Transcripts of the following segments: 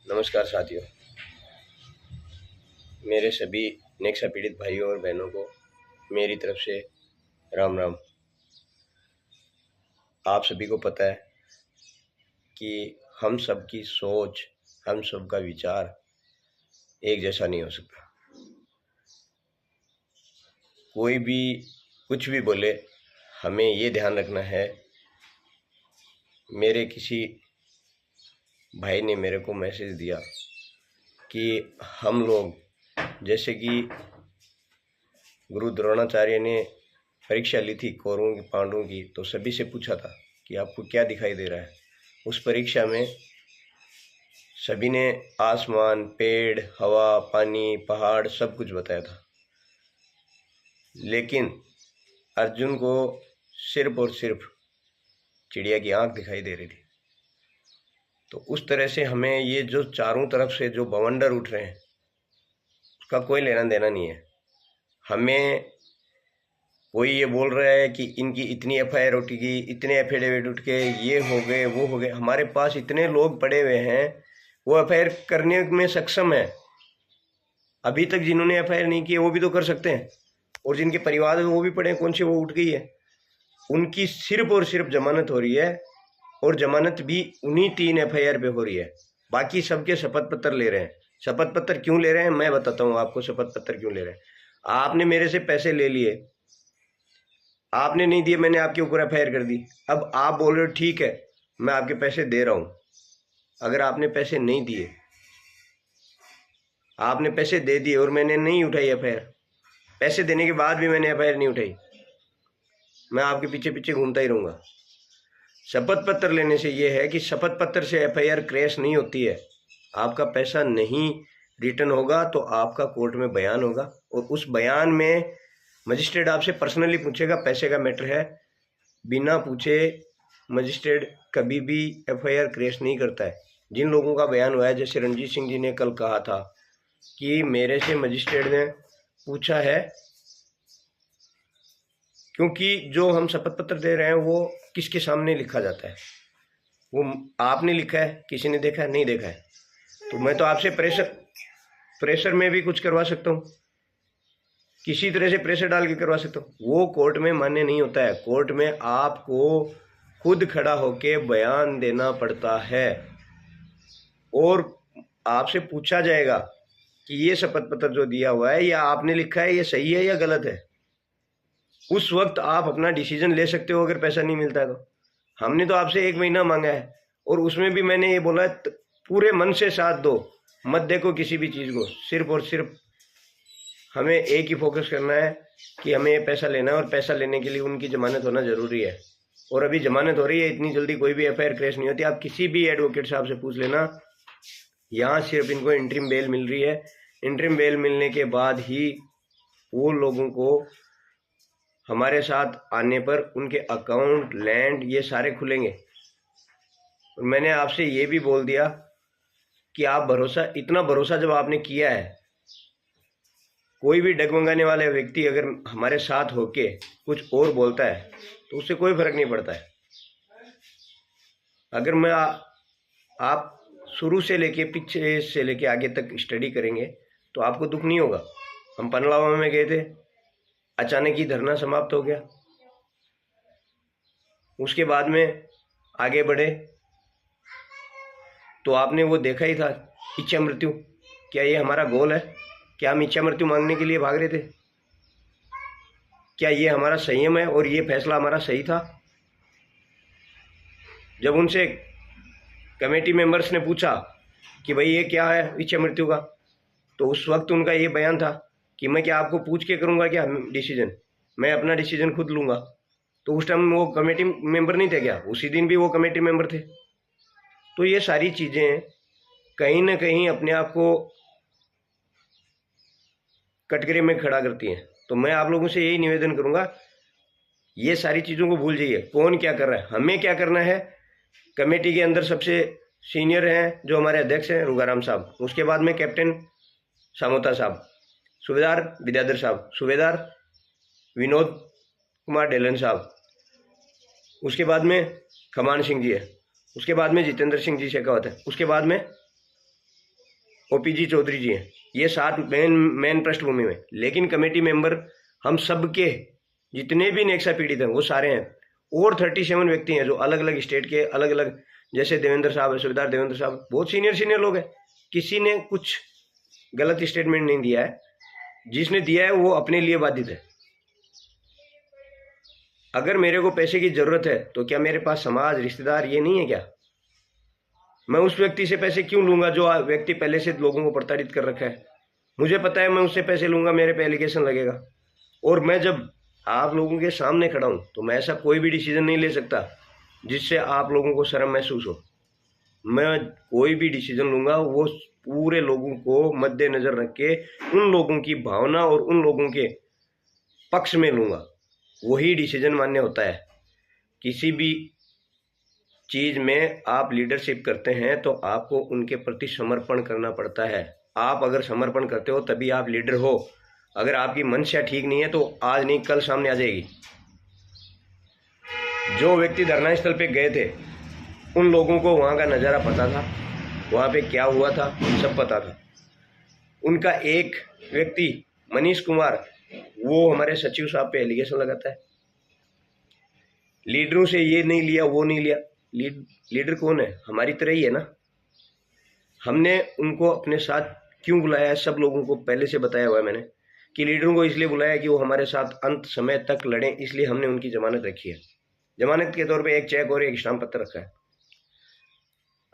नमस्कार साथियों, मेरे सभी नेक्सा पीड़ित भाइयों और बहनों को मेरी तरफ से राम राम। आप सभी को पता है कि हम सब की सोच, हम सब का विचार एक जैसा नहीं हो सकता। कोई भी कुछ भी बोले, हमें ये ध्यान रखना है। मेरे किसी भाई ने मेरे को मैसेज दिया कि हम लोग जैसे कि गुरु द्रोणाचार्य ने परीक्षा ली थी कौरवों की पांडवों की, तो सभी से पूछा था कि आपको क्या दिखाई दे रहा है। उस परीक्षा में सभी ने आसमान, पेड़, हवा, पानी, पहाड़ सब कुछ बताया था, लेकिन अर्जुन को सिर्फ और सिर्फ चिड़िया की आंख दिखाई दे रही थी। तो उस तरह से हमें ये जो चारों तरफ से जो बवंडर उठ रहे हैं उसका कोई लेना देना नहीं है। हमें कोई ये बोल रहा है कि इनकी इतनी एफआईआर उठेगी, इतने एफिडेविट उठ के ये हो गए वो हो गए। हमारे पास इतने लोग पड़े हुए हैं, वो एफआईआर करने में सक्षम है। अभी तक जिन्होंने एफआईआर नहीं की वो भी तो कर सकते हैं, और जिनके परिवार में वो भी पड़े हैं, कौन से वो उठ गई है। उनकी सिर्फ और सिर्फ जमानत हो रही है, और जमानत भी उन्हीं 3 एफआईआर पे हो रही है। बाकी सबके शपथ पत्र ले रहे हैं। शपथ पत्र क्यों ले रहे हैं मैं बताता हूँ आपको। शपथ पत्र क्यों ले रहे हैं? आपने मेरे से पैसे ले लिए, आपने नहीं दिए, मैंने आपके ऊपर एफआईआर कर दी। अब आप बोल रहे हो ठीक है मैं आपके पैसे दे रहा हूँ। अगर आपने पैसे नहीं दिए, आपने पैसे दे दिए और मैंने नहीं उठाई एफआईआर, पैसे देने के बाद भी मैंने एफआईआर नहीं उठाई, मैं आपके पीछे पीछे घूमता ही रहूँगा। शपथ पत्र लेने से ये है कि शपथ पत्र से एफआईआर क्रैश नहीं होती है। आपका पैसा नहीं रिटर्न होगा तो आपका कोर्ट में बयान होगा, और उस बयान में मजिस्ट्रेट आपसे पर्सनली पूछेगा, पैसे का मैटर है। बिना पूछे मजिस्ट्रेट कभी भी एफआईआर क्रैश नहीं करता है। जिन लोगों का बयान हुआ है, जैसे रणजीत सिंह जी ने कल कहा था कि मेरे से मजिस्ट्रेट ने पूछा है, क्योंकि जो हम शपथ पत्र दे रहे हैं वो किसके सामने लिखा जाता है, वो आपने लिखा है, किसी ने देखा है नहीं देखा है। तो मैं तो आपसे प्रेशर में भी कुछ करवा सकता हूँ, किसी तरह से प्रेशर डाल के करवा सकता हूँ। वो कोर्ट में मान्य नहीं होता है। कोर्ट में आपको खुद खड़ा होके बयान देना पड़ता है, और आपसे पूछा जाएगा कि ये शपथ पत्र जो दिया हुआ है, या आपने लिखा है, ये सही है या गलत है। उस वक्त आप अपना डिसीजन ले सकते हो अगर पैसा नहीं मिलता है तो। हमने तो आपसे 1 महीना मांगा है, और उसमें भी मैंने ये बोला है पूरे मन से साथ दो, मत देखो किसी भी चीज़ को। सिर्फ और सिर्फ हमें एक ही फोकस करना है कि हमें ये पैसा लेना है, और पैसा लेने के लिए उनकी जमानत होना ज़रूरी है। और अभी जमानत हो रही है, इतनी जल्दी कोई भी एफआईआर क्रैश नहीं होती। आप किसी भी एडवोकेट साहब से पूछ लेना, यहाँ सिर्फ इनको इंटरिम बेल मिल रही है। इंटरिम बेल मिलने के बाद ही वो लोगों को हमारे साथ आने पर उनके अकाउंट, लैंड, ये सारे खुलेंगे। और मैंने आपसे ये भी बोल दिया कि आप भरोसा, इतना भरोसा जब आपने किया है, कोई भी डगमगाने वाले व्यक्ति अगर हमारे साथ होके कुछ और बोलता है तो उससे कोई फर्क नहीं पड़ता है। अगर मैं आप शुरू से लेके पीछे से लेके आगे तक स्टडी करेंगे तो आपको दुख नहीं होगा। हम पनलावा में गए थे, अचानक ही धरना समाप्त हो गया। उसके बाद में आगे बढ़े तो आपने वो देखा ही था, इच्छा मृत्यु। क्या ये हमारा गोल है? क्या हम इच्छा मृत्यु मांगने के लिए भाग रहे थे? क्या ये हमारा संयम है और ये फैसला हमारा सही था? जब उनसे कमेटी मेंबर्स ने पूछा कि भाई ये क्या है इच्छा मृत्यु का, तो उस वक्त उनका ये बयान था कि मैं क्या आपको पूछ के करूँगा क्या डिसीजन, मैं अपना डिसीजन खुद लूँगा। तो उस टाइम वो कमेटी मेंबर नहीं थे क्या? उसी दिन भी वो कमेटी मेंबर थे। तो ये सारी चीज़ें कहीं ना कहीं अपने आप को कटघरे में खड़ा करती हैं। तो मैं आप लोगों से यही निवेदन करूँगा, ये सारी चीज़ों को भूल जाइए। कौन क्या कर रहा है, हमें क्या करना है। कमेटी के अंदर सबसे सीनियर हैं जो हमारे अध्यक्ष हैं रुगाराम साहब, उसके बाद में कैप्टन सामोता साहब, सूबेदार विद्याधर साहब, सूबेदार विनोद कुमार डेलन साहब, उसके बाद में खमान सिंह जी है, उसके बाद में जितेंद्र सिंह जी शेखावत है, उसके बाद में ओपीजी चौधरी जी हैं, ये 7 मेन पृष्ठभूमि में, लेकिन कमेटी मेंबर हम सबके जितने भी नेक्सा पीड़ित हैं वो सारे हैं, और 37 व्यक्ति हैं जो अलग अलग स्टेट के अलग अलग, जैसे देवेंद्र साहब है, सुबेदार देवेंद्र साहब, बहुत सीनियर लोग हैं, किसी ने कुछ गलत स्टेटमेंट नहीं दिया है, जिसने दिया है वो अपने लिए बाधित है। अगर मेरे को पैसे की जरूरत है तो क्या मेरे पास समाज रिश्तेदार ये नहीं है क्या? मैं उस व्यक्ति से पैसे क्यों लूंगा जो व्यक्ति पहले से लोगों को प्रताड़ित कर रखा है? मुझे पता है मैं उससे पैसे लूंगा, मेरे पे एलिगेशन लगेगा, और मैं जब आप लोगों के सामने खड़ा हूं तो मैं ऐसा कोई भी डिसीजन नहीं ले सकता जिससे आप लोगों को शर्म महसूस हो। मैं कोई भी डिसीजन लूंगा वो पूरे लोगों को मद्देनजर रख के, उन लोगों की भावना और उन लोगों के पक्ष में लूंगा, वही डिसीजन मान्य होता है। किसी भी चीज में आप लीडरशिप करते हैं तो आपको उनके प्रति समर्पण करना पड़ता है। आप अगर समर्पण करते हो तभी आप लीडर हो। अगर आपकी मंशा ठीक नहीं है तो आज नहीं कल सामने आ जाएगी। जो व्यक्ति धरना स्थल पे गए थे उन लोगों को वहां का नज़ारा पता था, वहां पे क्या हुआ था सब पता था। उनका एक व्यक्ति मनीष कुमार, वो हमारे सचिव साहब पे एलिगेशन लगाता है, लीडरों से ये नहीं लिया वो नहीं लिया। लीडर कौन है? हमारी तरह ही है ना। हमने उनको अपने साथ क्यों बुलाया है, सब लोगों को पहले से बताया हुआ है मैंने कि लीडरों को इसलिए बुलाया कि वो हमारे साथ अंत समय तक लड़ें, इसलिए हमने उनकी जमानत रखी है। जमानत के तौर पे एक चेक और एक स्टाम्प पत्र रखा है।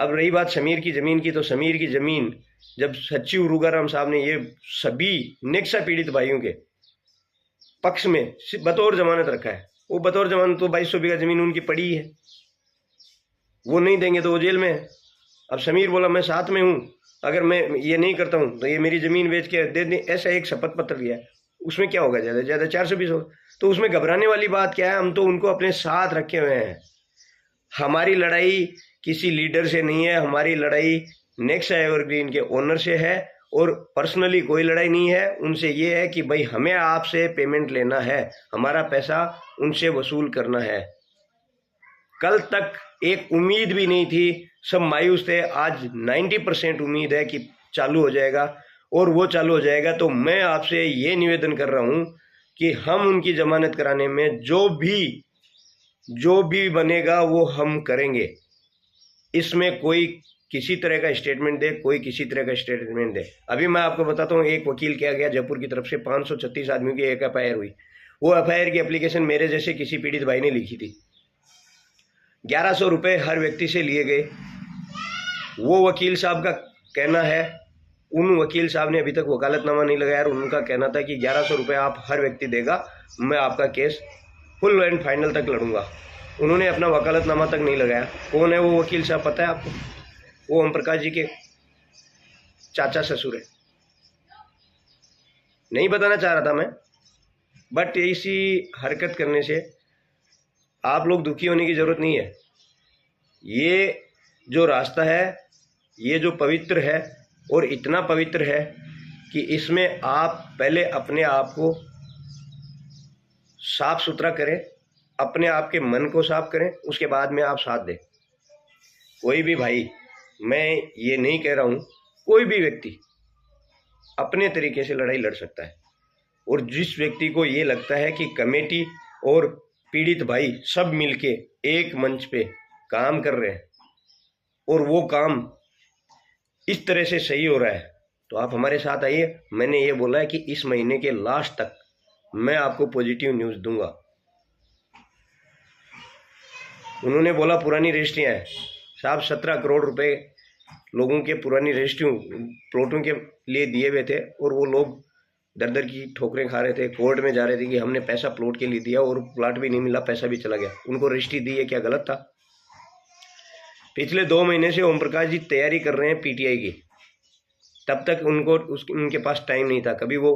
अब रही बात समीर की ज़मीन की, तो समीर की ज़मीन जब सचिव रूगाराम साहब ने ये सभी नेक्सा पीड़ित भाइयों के पक्ष में बतौर जमानत रखा है, वो बतौर जमानत तो 2200 बीघा ज़मीन उनकी पड़ी है, वो नहीं देंगे तो वो जेल में है। अब समीर बोला मैं साथ में हूँ, अगर मैं ये नहीं करता हूँ तो ये मेरी ज़मीन बेच के दे दें, ऐसा एक शपथ पत्र दिया है। उसमें क्या होगा? ज़्यादा ज़्यादा 420 होगा, तो उसमें घबराने वाली बात क्या है? हम तो उनको अपने साथ रखे हुए हैं। हमारी लड़ाई किसी लीडर से नहीं है, हमारी लड़ाई नेक्सा एवरग्रीन के ओनर से है, और पर्सनली कोई लड़ाई नहीं है उनसे। ये है कि भाई हमें आपसे पेमेंट लेना है, हमारा पैसा उनसे वसूल करना है। कल तक एक उम्मीद भी नहीं थी, सब मायूस थे। आज 90% उम्मीद है कि चालू हो जाएगा, और वो चालू हो जाएगा। तो मैं आपसे ये निवेदन कर रहा हूं कि हम उनकी जमानत कराने में जो भी बनेगा वो हम करेंगे। इसमें कोई किसी तरह का स्टेटमेंट दे, कोई किसी तरह का स्टेटमेंट दे। अभी मैं आपको बताता हूँ, एक वकील किया गया जयपुर की तरफ से, 536 आदमियों की एक एफआईआर हुई। वो एफआईआर की एप्लीकेशन मेरे जैसे किसी पीड़ित भाई ने लिखी थी। 1100 रुपये हर व्यक्ति से लिए गए। वो वकील साहब का कहना है, उन वकील साहब ने अभी तक वकालतनामा नहीं लगाया, और उनका कहना था कि 1100 रुपये आप हर व्यक्ति देगा, मैं आपका केस फुल एंड फाइनल तक लड़ूंगा। उन्होंने अपना वकालतनामा तक नहीं लगाया। कौन है वो वकील साहब पता है आपको? वो ओम प्रकाश जी के चाचा ससुर है। नहीं बताना चाह रहा था मैं, बट इसी हरकत करने से आप लोग दुखी होने की जरूरत नहीं है। ये जो रास्ता है, ये जो पवित्र है, और इतना पवित्र है कि इसमें आप पहले अपने आप को साफ सुथरा करें, अपने आप के मन को साफ करें, उसके बाद में आप साथ दें। कोई भी भाई, मैं ये नहीं कह रहा हूँ, कोई भी व्यक्ति अपने तरीके से लड़ाई लड़ सकता है। और जिस व्यक्ति को ये लगता है कि कमेटी और पीड़ित भाई सब मिलके एक मंच पे काम कर रहे हैं और वो काम इस तरह से सही हो रहा है, तो आप हमारे साथ आइए। मैंने ये बोला है कि इस महीने के लास्ट तक मैं आपको पॉजिटिव न्यूज़ दूंगा। उन्होंने बोला पुरानी रजिस्ट्रियाँ हैं साहब, 17 करोड़ रुपए लोगों के पुरानी रजिस्ट्रियों प्लॉटों के लिए दिए हुए थे, और वो लोग दर दर की ठोकरें खा रहे थे, कोर्ट में जा रहे थे कि हमने पैसा प्लॉट के लिए दिया और प्लॉट भी नहीं मिला, पैसा भी चला गया। उनको रजिस्ट्री दी है, क्या गलत था? पिछले 2 महीने से ओम प्रकाश जी तैयारी कर रहे हैं पीटीआई की, तब तक उनके पास टाइम नहीं था। कभी वो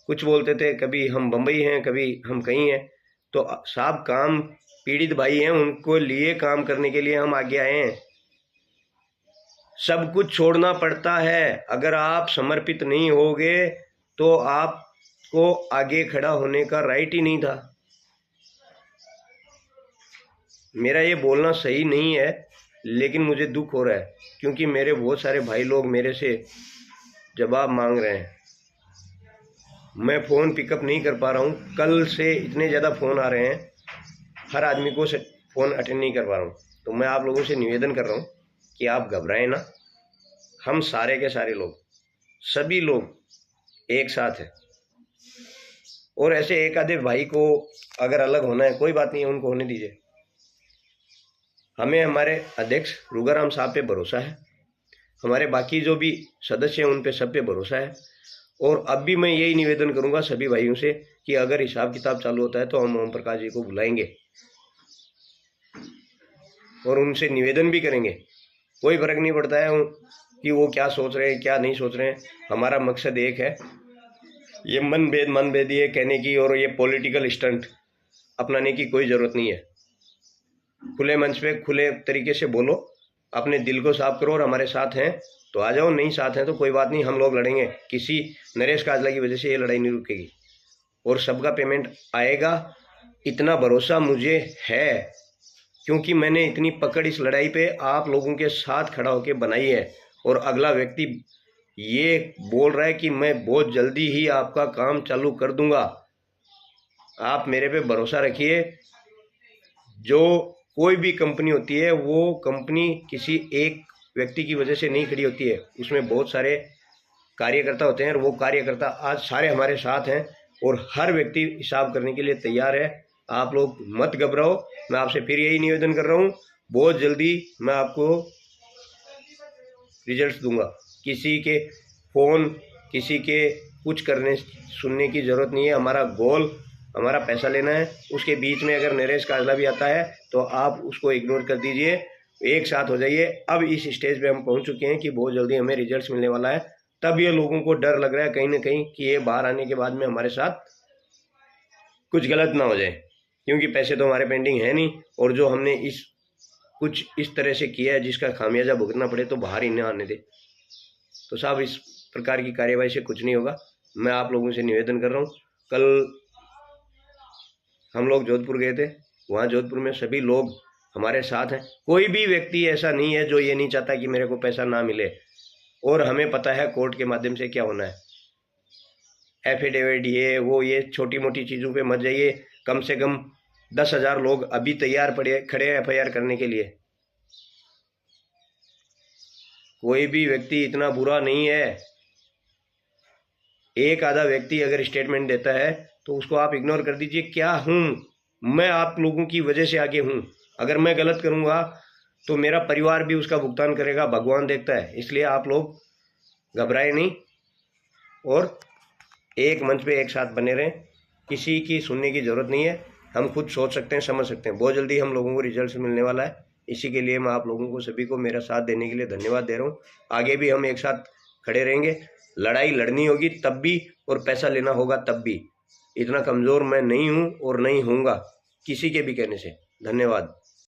कुछ बोलते थे, कभी हम बम्बई हैं, कभी हम कहीं हैं। तो साहब काम, पीड़ित भाई हैं, उनको लिए काम करने के लिए हम आगे आए हैं। सब कुछ छोड़ना पड़ता है। अगर आप समर्पित नहीं होगे तो आपको आगे खड़ा होने का राइट ही नहीं था। मेरा ये बोलना सही नहीं है, लेकिन मुझे दुख हो रहा है क्योंकि मेरे बहुत सारे भाई लोग मेरे से जवाब मांग रहे हैं। मैं फ़ोन पिकअप नहीं कर पा रहा हूँ। कल से इतने ज़्यादा फ़ोन आ रहे हैं, हर आदमी को फ़ोन अटेंड नहीं कर पा रहा हूँ। तो मैं आप लोगों से निवेदन कर रहा हूँ कि आप घबराएं ना। हम सारे के सारे लोग, सभी लोग एक साथ हैं। और ऐसे एक आधे भाई को अगर अलग होना है, कोई बात नहीं है, उनको होने दीजिए। हमें हमारे अध्यक्ष रुगाराम साहब पे भरोसा है, हमारे बाकी जो भी सदस्य हैं उन पे सब पे भरोसा है। और अब भी मैं यही निवेदन करूंगा सभी भाइयों से कि अगर हिसाब किताब चालू होता है तो हम ओम प्रकाश जी को बुलाएंगे और उनसे निवेदन भी करेंगे। कोई फर्क नहीं पड़ता है कि वो क्या सोच रहे हैं क्या नहीं सोच रहे हैं। हमारा मकसद एक है, ये मनभेद ये कहने की और ये पॉलिटिकल स्टंट अपनाने की कोई ज़रूरत नहीं है। खुले मंच पे खुले तरीके से बोलो, अपने दिल को साफ करो। और हमारे साथ हैं तो आ जाओ, नहीं साथ हैं तो कोई बात नहीं, हम लोग लड़ेंगे। किसी नरेश काजला की वजह से ये लड़ाई नहीं रुकेगी और सबका पेमेंट आएगा, इतना भरोसा मुझे है। क्योंकि मैंने इतनी पकड़ इस लड़ाई पे आप लोगों के साथ खड़ा होकर बनाई है। और अगला व्यक्ति ये बोल रहा है कि मैं बहुत जल्दी ही आपका काम चालू कर दूंगा। आप मेरे पे भरोसा रखिए। जो कोई भी कंपनी होती है वो कंपनी किसी एक व्यक्ति की वजह से नहीं खड़ी होती है, उसमें बहुत सारे कार्यकर्ता होते हैं और वो कार्यकर्ता आज सारे हमारे साथ हैं और हर व्यक्ति हिसाब करने के लिए तैयार है। आप लोग मत घबराओ। मैं आपसे फिर यही निवेदन कर रहा हूँ, बहुत जल्दी मैं आपको रिजल्ट्स दूंगा। किसी के फ़ोन, किसी के कुछ करने सुनने की ज़रूरत नहीं है। हमारा गोल, हमारा पैसा लेना है। उसके बीच में अगर नरेश काजला भी आता है तो आप उसको इग्नोर कर दीजिए, एक साथ हो जाइए। अब इस स्टेज पे हम पहुंच चुके हैं कि बहुत जल्दी हमें रिजल्ट्स मिलने वाला है। तब ये लोगों को डर लग रहा है कहीं ना कहीं कि ये बाहर आने के बाद में हमारे साथ कुछ गलत ना हो जाए, क्योंकि पैसे तो हमारे पेंडिंग है नहीं। और जो हमने कुछ इस तरह से किया है जिसका खामियाजा भुगतना पड़े तो बाहर ही न आने दे। तो साहब इस प्रकार की कार्यवाही से कुछ नहीं होगा। मैं आप लोगों से निवेदन कर रहा हूँ। कल हम लोग जोधपुर गए थे, वहाँ जोधपुर में सभी लोग हमारे साथ हैं। कोई भी व्यक्ति ऐसा नहीं है जो ये नहीं चाहता कि मेरे को पैसा ना मिले। और हमें पता है कोर्ट के माध्यम से क्या होना है। एफिडेविट ये वो ये छोटी मोटी चीज़ों पे मत जाइए। कम से कम 10,000 लोग अभी तैयार पड़े खड़े हैं FIR करने के लिए। कोई भी व्यक्ति इतना बुरा नहीं है। एक आधा व्यक्ति अगर स्टेटमेंट देता है तो उसको आप इग्नोर कर दीजिए। क्या हूँ मैं, आप लोगों की वजह से आगे हूँ। अगर मैं गलत करूँगा तो मेरा परिवार भी उसका भुगतान करेगा, भगवान देखता है। इसलिए आप लोग घबराए नहीं और एक मंच पे एक साथ बने रहें। किसी की सुनने की ज़रूरत नहीं है। हम खुद सोच सकते हैं, समझ सकते हैं। बहुत जल्दी हम लोगों को रिजल्ट मिलने वाला है। इसी के लिए मैं आप लोगों को सभी को मेरा साथ देने के लिए धन्यवाद दे रहा हूँ। आगे भी हम एक साथ खड़े रहेंगे। लड़ाई लड़नी होगी तब भी और पैसा लेना होगा तब भी। इतना कमज़ोर मैं नहीं हूँ और नहीं होऊंगा किसी के भी कहने से। धन्यवाद।